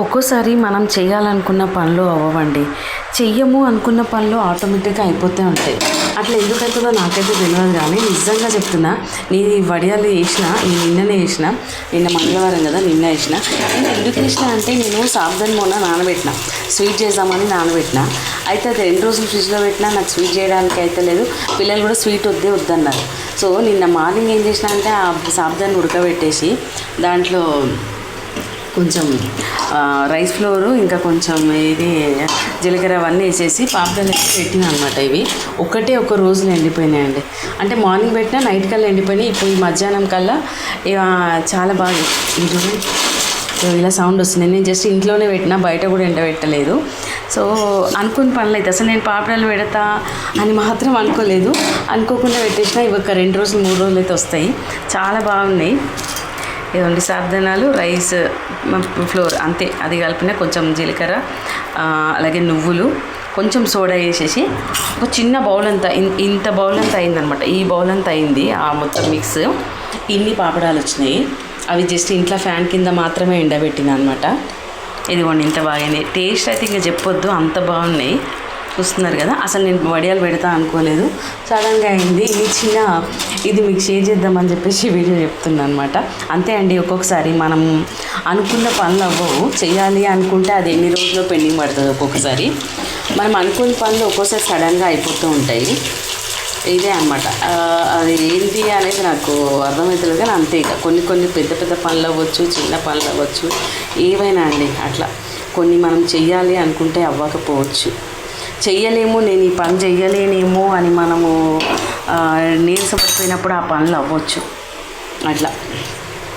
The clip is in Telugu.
ఒక్కోసారి మనం చేయాలనుకున్న పనులు అవ్వవండి. చెయ్యము అనుకున్న పనులు ఆటోమేటిక్గా అయిపోతూ ఉంటాయి. అట్లా ఎందుకు అవుతుందో నాకైతే తెలియదు, కానీ నిజంగా చెప్తున్నా. నేను ఈ వడియాలు వేసిన, ఈ నిన్ననే వేసిన, నిన్న మంగళవారం కదా, నిన్న వేసిన. నేను ఎందుకు వేసిన అంటే, నేను సాబుదాని మొన్న నానబెట్టిన, స్వీట్ చేద్దామని నానబెట్టిన. అయితే అది 2 రోజులు ఫ్రిడ్జ్లో పెట్టినా నాకు స్వీట్ చేయడానికి అయితే లేదు. పిల్లలు కూడా స్వీట్ వద్దన్నారు. సో నిన్న మార్నింగ్ ఏం చేసిన అంటే, ఆ సాబుదాన్ని ఉడకబెట్టేసి దాంట్లో కొంచెం రైస్ ఫ్లోరు, ఇంకా కొంచెం ఇది జీలకర్ర అవన్నీ వేసేసి పాపడాలు వేసి పెట్టిన అనమాట. ఇవి ఒక రోజులో ఎండిపోయినాయండి. అంటే మార్నింగ్ పెట్టినా నైట్ కల్లా ఎండిపోయినాయి. ఇప్పుడు ఈ మధ్యాహ్నం కల్లా చాలా బాగా ఇలా సౌండ్ వస్తుంది. నేను జస్ట్ ఇంట్లోనే పెట్టినా, బయట కూడా ఎండబెట్టలేదు. సో అనుకున్న పనులు అయితే అసలు నేను పాపడాలు పెడతా అని మాత్రం అనుకోలేదు. అనుకోకుండా పెట్టేసిన. ఇవి ఒక 2 రోజులు 3 రోజులు అయితే వస్తాయి. చాలా బాగున్నాయి. ఇదండి సాబుదానాలు, రైస్ ఫ్లోర్ అంతే. అది కలిపిన కొంచెం జీలకర్ర, అలాగే నువ్వులు, కొంచెం సోడా వేసేసి ఒక చిన్న బౌల్ అంతా, ఇంత బౌల్ అంతా అయిందనమాట. ఈ బౌల్ అంతా అయింది ఆ మొత్తం మిక్స్. ఇన్ని పాపడాలు వచ్చినాయి. అవి జస్ట్ ఇంట్లో ఫ్యాన్ కింద మాత్రమే ఎండబెట్టిన అనమాట. ఇదిగోండి ఇంత బాగానే. టేస్ట్ అయితే ఇంకా చెప్పొద్దు, అంత బాగున్నాయి. చూస్తున్నారు కదా. అసలు నేను వడియాలు పెడతా అనుకోలేదు, సడన్గా అయింది. ఇది మీకు షేర్ చేద్దామని చెప్పేసి వీడియో చెప్తున్నాను అనమాట. అంతే అండి, ఒక్కొక్కసారి మనం అనుకున్న పనులు అవ్వవు. చేయాలి అనుకుంటే అది ఎన్ని రోజుల్లో పెండింగ్ పడుతుంది. ఒక్కొక్కసారి మనం అనుకున్న పనులు ఒక్కోసారి సడన్గా అయిపోతూ ఉంటాయి. ఇదే అనమాట. అది ఏంటి అనేది నాకు అర్థమవుతుంది, కానీ అంతే. ఇక కొన్ని పెద్ద పనులు అవ్వచ్చు, చిన్న పనులు అవ్వచ్చు, ఏవైనా అండి. అట్లా కొన్ని మనం చెయ్యాలి అనుకుంటే అవ్వకపోవచ్చు. చెయ్యలేము, నేను ఈ పని చెయ్యలేనేమో అని మనము నీరసపడిపోయినప్పుడు ఆ పనులు అవ్వచ్చు. అట్లా